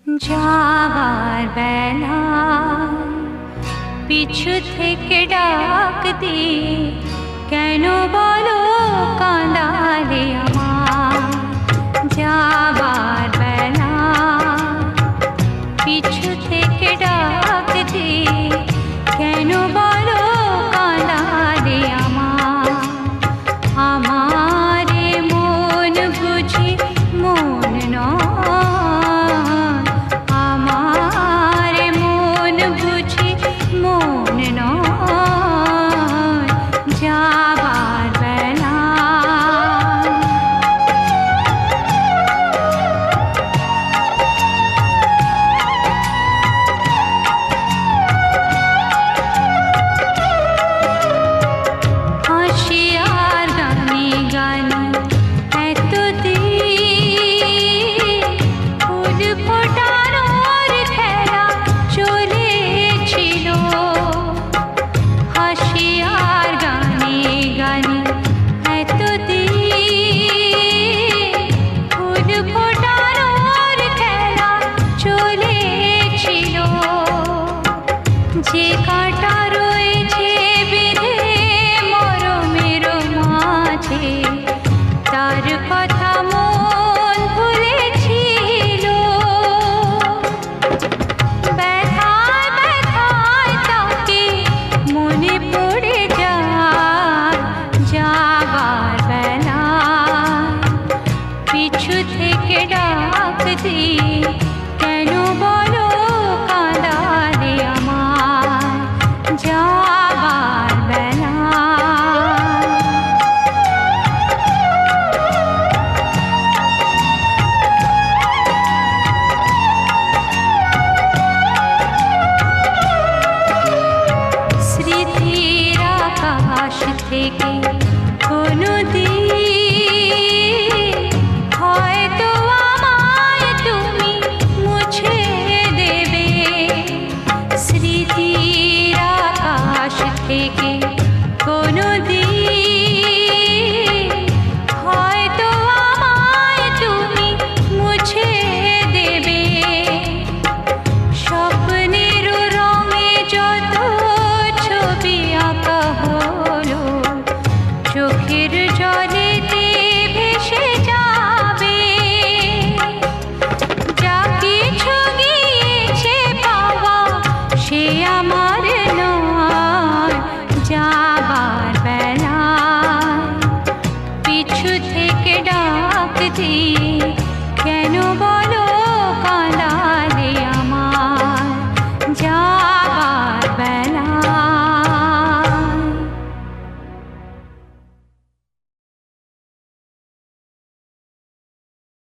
যাবার বেলা পিছু থেকে ডাক দিয়ে কেন বলো কাঁদালে আমার। যাবার বেলা পিছু থেকে ডাক দিয়ে কেন বলো কাঁদালে আমার। আমারে মন বুঝি মন নয়, আমারে মন বুঝি মন নয়। যাবার বেলা হাসি আর গানে গানে এতদিন ফুল ফোটানোর খেলা চলেছিল। হাসি আর গানে গানে এতদিন ফুল ফোটানোর খেলা চলেছিল। যে কাঁটা রয়েছে বিধে মরমের মাঝে, তার কথা মন ভুলেছিল। ব্যথায় ব্যথায় তাকে মনে পড়ে যায়। যাবার বেলা পিছু থেকে ডাক দিয়ে কেন বলো